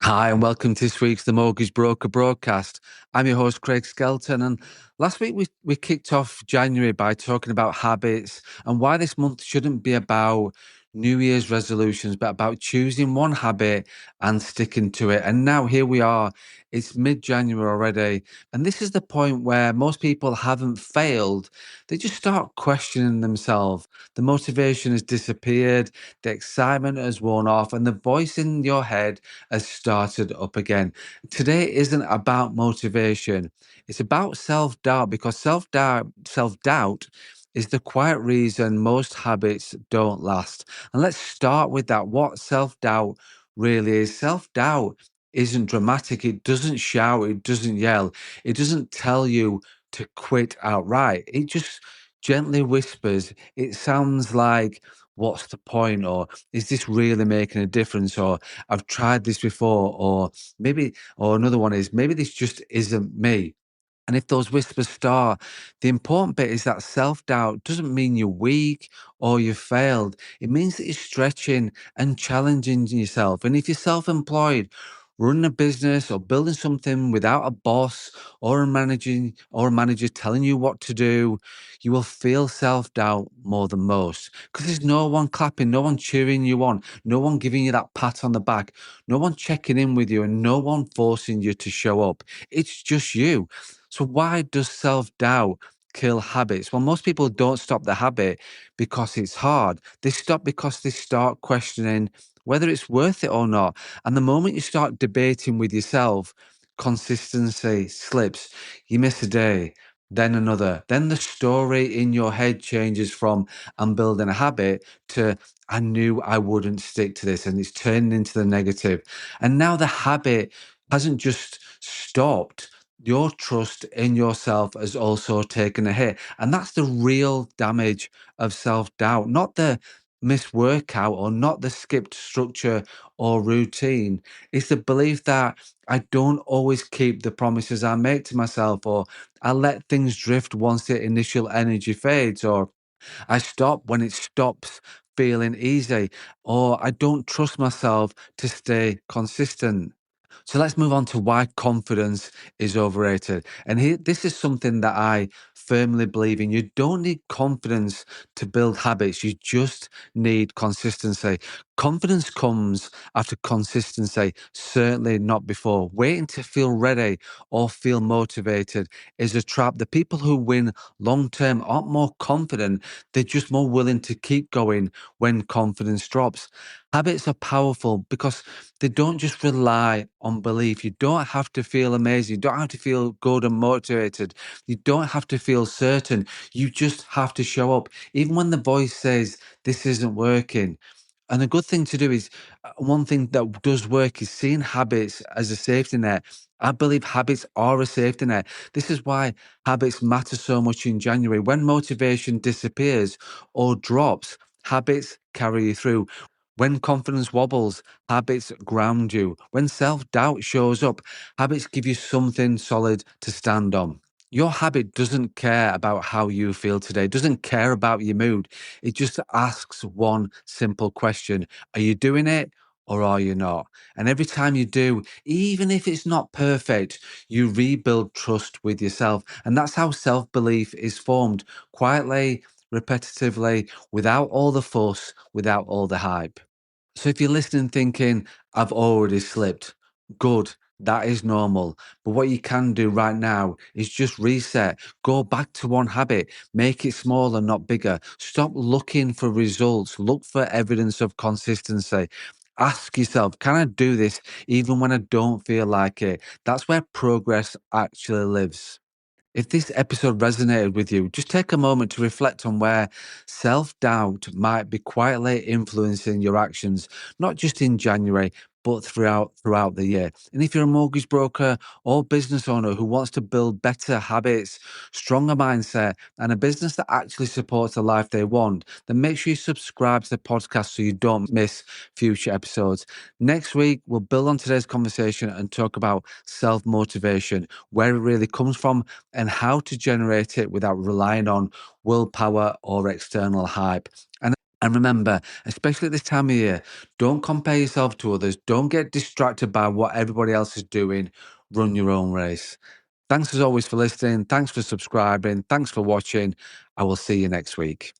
Hi, and welcome to this week's The Mortgage Broker broadcast. I'm your host, Craig Skelton. And last week we kicked off January by talking about habits and why this month shouldn't be about New Year's resolutions, but about choosing one habit and sticking to it. And now here we are. It's mid-January already. And this is the point where most people haven't failed. They just start questioning themselves. The motivation has disappeared, the excitement has worn off, and the voice in your head has started up again. Today isn't about motivation. It's about self-doubt, because self-doubt is the quiet reason most habits don't last. And let's start with that. What self-doubt really is. Self-doubt isn't dramatic. It doesn't shout, it doesn't yell, it doesn't tell you to quit outright. It just gently whispers. It sounds like, what's the point? Or is this really making a difference? Or I've tried this before, or another one is, maybe this just isn't me. And if those whispers start, the important bit is that self doubt doesn't mean you're weak or you failed. It means that you're stretching and challenging yourself. And if you're self employed, running a business or building something without a boss or a manager telling you what to do, you will feel self doubt more than most, because there's no one clapping, no one cheering you on, no one giving you that pat on the back, no one checking in with you, and no one forcing you to show up. It's just you. So why does self-doubt kill habits? Well, most people don't stop the habit because it's hard. They stop because they start questioning whether it's worth it or not. And the moment you start debating with yourself, consistency slips. You miss a day, then another. Then the story in your head changes from I'm building a habit to I knew I wouldn't stick to this, and it's turning into the negative. And now the habit hasn't just stopped, your trust in yourself has also taken a hit. And that's the real damage of self doubt, not the missed workout or not the skipped structure or routine. It's the belief that I don't always keep the promises I make to myself, or I let things drift once the initial energy fades, or I stop when it stops feeling easy, or I don't trust myself to stay consistent. So let's move on to why confidence is overrated. And here, this is something that I firmly believe in. You don't need confidence to build habits, you just need consistency. Confidence comes after consistency, certainly not before. Waiting to feel ready or feel motivated is a trap. The people who win long term aren't more confident, they're just more willing to keep going when confidence drops. Habits are powerful because they don't just rely on belief. You don't have to feel amazing. You don't have to feel good and motivated. You don't have to feel certain. You just have to show up. Even when the voice says, this isn't working. And a good thing to do is, one thing that does work is seeing habits as a safety net. I believe habits are a safety net. This is why habits matter so much in January. When motivation disappears or drops, habits carry you through. When confidence wobbles, habits ground you. When self doubt shows up, habits give you something solid to stand on. Your habit doesn't care about how you feel today, doesn't care about your mood. It just asks one simple question: are you doing it or are you not? And every time you do, even if it's not perfect, you rebuild trust with yourself. And that's how self belief is formed, quietly, repetitively, without all the fuss, without all the hype. So if you're listening thinking, I've already slipped, good, that is normal. But what you can do right now is just reset, go back to one habit, make it smaller, not bigger. Stop looking for results, look for evidence of consistency. Ask yourself, can I do this even when I don't feel like it? That's where progress actually lives. If this episode resonated with you, just take a moment to reflect on where self doubt might be quietly influencing your actions, not just in January, but throughout the year. And if you're a mortgage broker or business owner who wants to build better habits, stronger mindset, and a business that actually supports the life they want, then make sure you subscribe to the podcast so you don't miss future episodes. Next week, we'll build on today's conversation and talk about self motivation, where it really comes from, and how to generate it without relying on willpower or external hype. And remember, especially at this time of year, don't compare yourself to others. Don't get distracted by what everybody else is doing. Run your own race. Thanks as always for listening. Thanks for subscribing. Thanks for watching. I will see you next week.